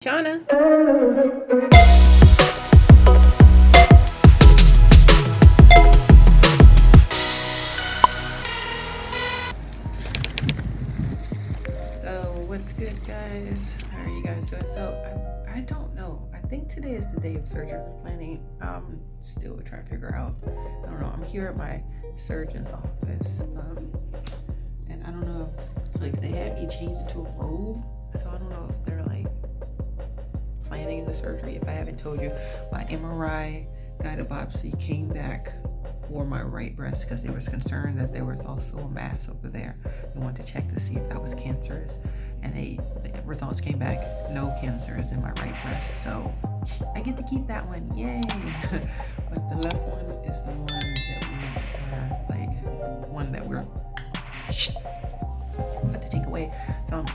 Shauna. So what's good, guys? How are you guys doing? So I don't know. I think today is the day of surgery planning. Still trying to figure out. I don't know. I'm here at my surgeon's office, and I don't know if like they had me changed into a robe. So I don't know if they're like planning the surgery. If I haven't told you, my MRI guided biopsy came back for my right breast because they was concerned that there was also a mass over there. They wanted to check to see if that was cancerous, and the results came back no cancer is in my right breast, so I get to keep that one, yay. But the left one is the one that we're about to take away. So I'm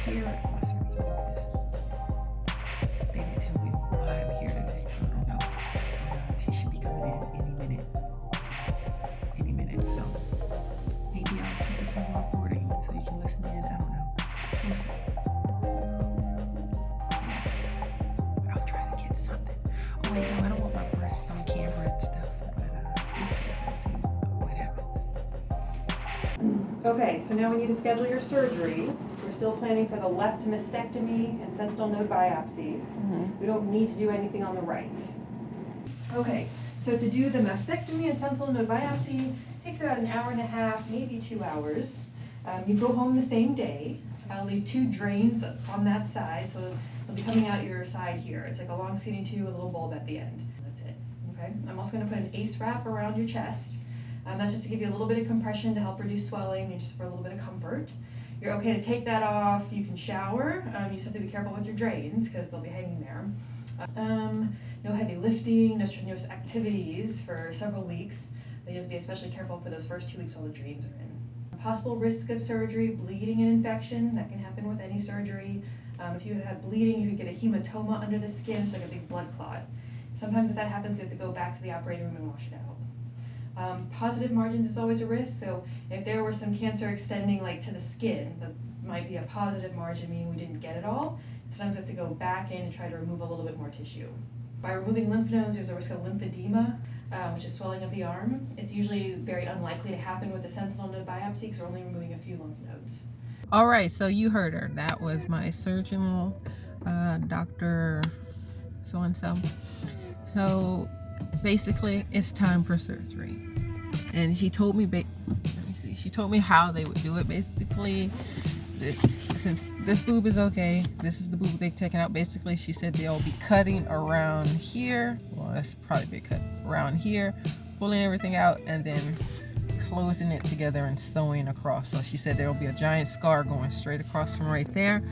here at my surgeon's office. They didn't tell me why I'm here today, so I don't know. She should be coming in any minute. So maybe I'll keep the camera recording so you can listen in. I don't know. We'll see. Yeah. I'll try to get something. Oh wait, no, I don't want my breasts on camera and stuff. But we'll see what happens. Okay, so now we need to schedule your surgery. We're still planning for the left mastectomy and sentinel node biopsy. Mm-hmm. We don't need to do anything on the right. Okay, so to do the mastectomy and sentinel node biopsy, takes about an hour and a half, maybe 2 hours. You go home the same day. I'll leave 2 drains on that side, so they'll be coming out your side here. It's like a long seating tube with a little bulb at the end. That's it. Okay. I'm also going to put an ACE wrap around your chest. That's just to give you a little bit of compression to help reduce swelling and just for a little bit of comfort. You're okay to take that off. You can shower. You just have to be careful with your drains because they'll be hanging there. No heavy lifting, no strenuous activities for several weeks. You have to be especially careful for those first 2 weeks while the drains are in. Possible risk of surgery, bleeding and infection. That can happen with any surgery. If you have bleeding, you could get a hematoma under the skin, just like a big blood clot. Sometimes if that happens, you have to go back to the operating room and wash it out. Positive margins is always a risk. So if there were some cancer extending like to the skin, that might be a positive margin, meaning we didn't get it all. Sometimes we have to go back in and try to remove a little bit more tissue. By removing lymph nodes, there's a risk of lymphedema, which is swelling of the arm. It's usually very unlikely to happen with a sentinel node biopsy because we're only removing a few lymph nodes. All right, so you heard her. That was my surgeon, Dr. So-and-so. So basically, it's time for surgery. And she told me, she told me how they would do it. Basically, since this boob is okay, this is the boob they're taking out. Basically, she said they'll be cutting around here. Well, that's probably a big cut around here, pulling everything out, and then closing it together and sewing across. So she said there will be a giant scar going straight across from right there.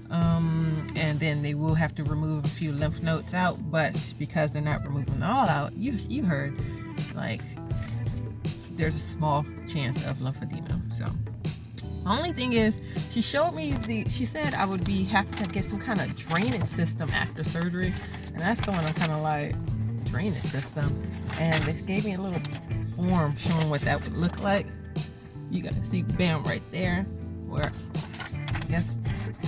And then they will have to remove a few lymph nodes out, but because they're not removing all out, you heard, like, there's a small chance of lymphedema. So the only thing is, she showed me she said I would have to get some kind of drainage system after surgery, and that's the one I'm kind of like, drainage system. And they gave me a little form showing what that would look like. You gotta see, bam, right there, where I guess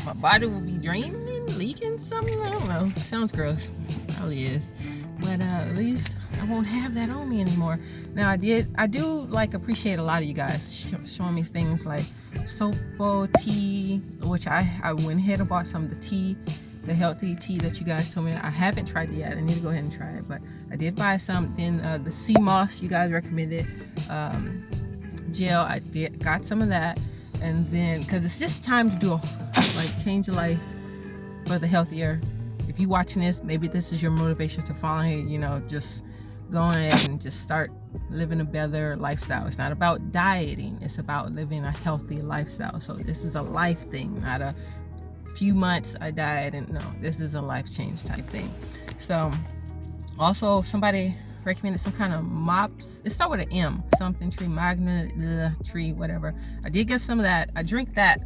my body will be draining, leaking something. I don't know. Sounds gross. Probably is. But at least I won't have that on me anymore. Now I do like appreciate a lot of you guys showing me things like Sopo tea, which I went ahead and bought some of the tea, the healthy tea that you guys told me. I haven't tried it yet. I need to go ahead and try it, but I did buy some. Then the sea moss you guys recommended, gel, I got some of that. And then, because it's just time to do change your life for the healthier. If you're watching this, maybe this is your motivation to finally, just go ahead and just start living a better lifestyle. It's not about dieting, it's about living a healthy lifestyle. So this is a life thing, not a few months I died, and no, this is a life change type thing. So also somebody recommended some kind of mops. It starts with an M, something tree, magnet tree, whatever. I did get some of that. I drink that,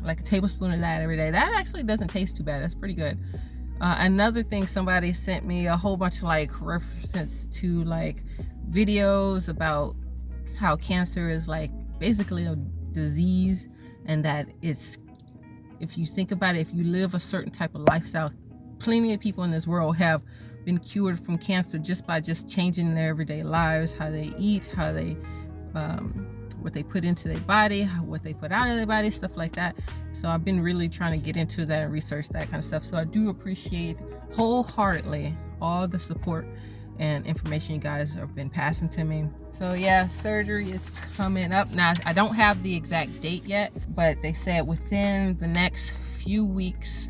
like a tablespoon of that every day. That actually doesn't taste too bad. That's pretty good. Another thing, somebody sent me a whole bunch of references to videos about how cancer is basically a disease, and that it if you think about it, if you live a certain type of lifestyle, plenty of people in this world have been cured from cancer just by just changing their everyday lives, how they eat, how they what they put into their body, what they put out of their body, stuff like that. So I've been really trying to get into that and research that kind of stuff. So I do appreciate wholeheartedly all the support and information you guys have been passing to me. So yeah, surgery is coming up. Now, I don't have the exact date yet, but they said within the next few weeks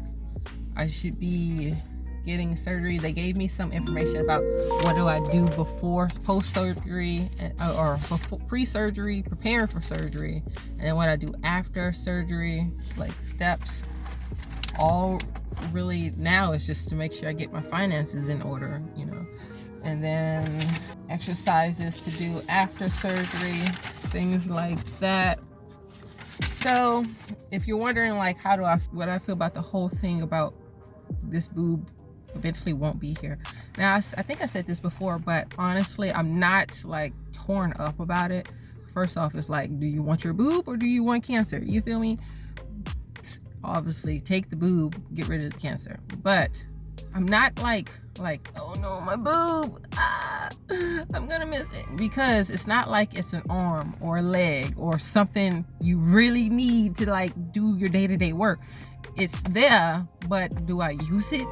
I should be getting surgery. They gave me some information about what do I do before post-surgery, or before pre-surgery, preparing for surgery, and then what I do after surgery, like steps. All really now is just to make sure I get my finances in order, you know, and then exercises to do after surgery, things like that. So if you're wondering like what I feel about the whole thing about this boob eventually won't be here. Now, I think I said this before, but honestly, I'm not like torn up about it. First off, it's like, do you want your boob or do you want cancer? You feel me? Obviously, take the boob, get rid of the cancer. But I'm not like, oh no, my boob, I'm gonna miss it. Because it's not like it's an arm or a leg or something you really need to like do your day-to-day work. It's there, but do I use it?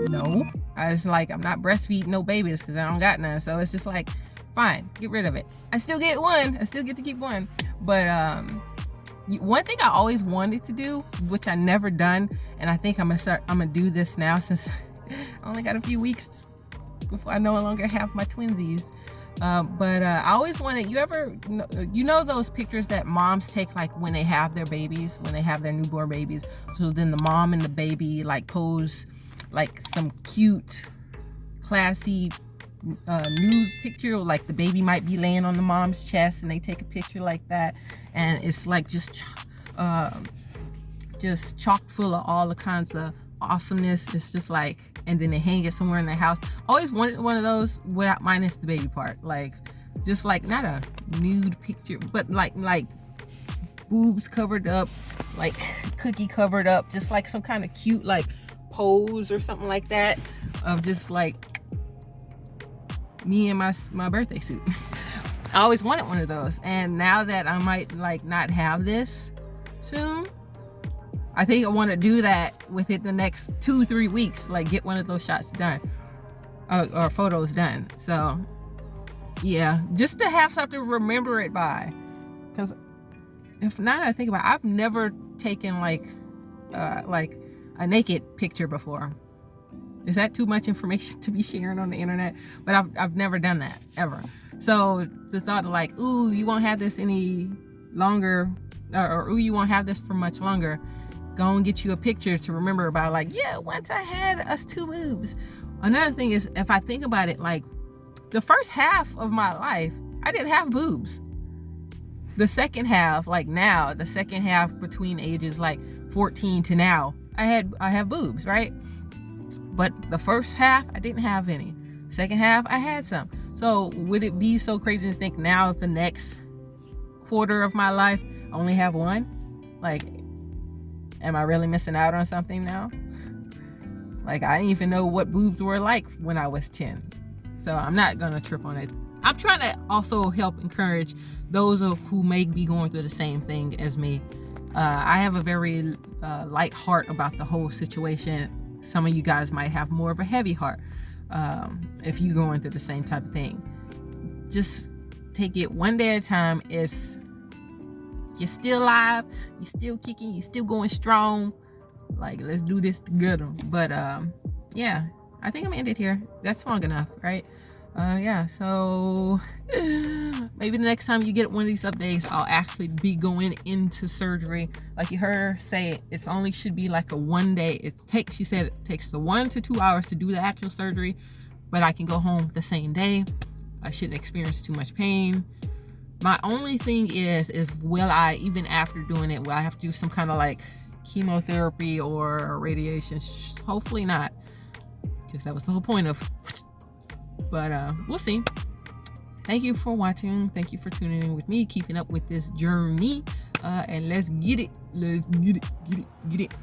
No. I'm not breastfeeding no babies because I don't got none. So it's just like, fine, get rid of it. I still get one. I still get to keep one. But one thing I always wanted to do, which I never done, and I think I'm gonna do this now since I only got a few weeks before I no longer have my twinsies. But I always wanted, you know those pictures that moms take like when they have their babies, when they have their newborn babies. So then the mom and the baby like pose like some cute, classy nude picture, like the baby might be laying on the mom's chest and they take a picture like that, and it's like just chock full of all the kinds of awesomeness. It's just like, and then they hang it somewhere in their house. Always wanted one of those without minus the baby part, like just like not a nude picture, but like boobs covered up, like cookie covered up, just like some kind of cute like pose or something like that of just like me in my birthday suit. I always wanted one of those, and now that I might like not have this soon, I think I want to do that within the next 2-3 weeks, like get one of those shots done or photos done. So yeah, just to have something to remember it by, because if not, I think about it, I've never taken like a naked picture before. Is that too much information to be sharing on the internet? But I've never done that ever. So the thought of like, ooh, you won't have this any longer, or ooh, you won't have this for much longer, go and get you a picture to remember about, like, yeah, once I had us 2 boobs. Another thing is, if I think about it, like the first half of my life I didn't have boobs. The second half, like now, the second half between ages like 14 to now, I have boobs, right? But the first half I didn't have any. Second half I had some. So would it be so crazy to think now the next quarter of my life I only have one? Like, am I really missing out on something now? Like, I didn't even know what boobs were like when I was 10. So I'm not gonna trip on it. I'm trying to also help encourage those who may be going through the same thing as me. I have a very light heart about the whole situation. Some of you guys might have more of a heavy heart if you're going through the same type of thing. Just take it one day at a time. You're still alive, you're still kicking, you're still going strong. Like, let's do this together. But yeah, I think I'm gonna end it here. That's long enough, right? Yeah, so maybe the next time you get one of these updates, I'll actually be going into surgery. Like you heard her say, it's only should be like a 1 day. She said it takes the 1 to 2 hours to do the actual surgery, but I can go home the same day. I shouldn't experience too much pain. My only thing is, will I, even after doing it, will I have to do some kind of like chemotherapy or radiation? Hopefully not, because that was the whole point of. But we'll see. Thank you for watching. Thank you for tuning in with me, keeping up with this journey. And let's get it. Let's get it. Get it. Get it.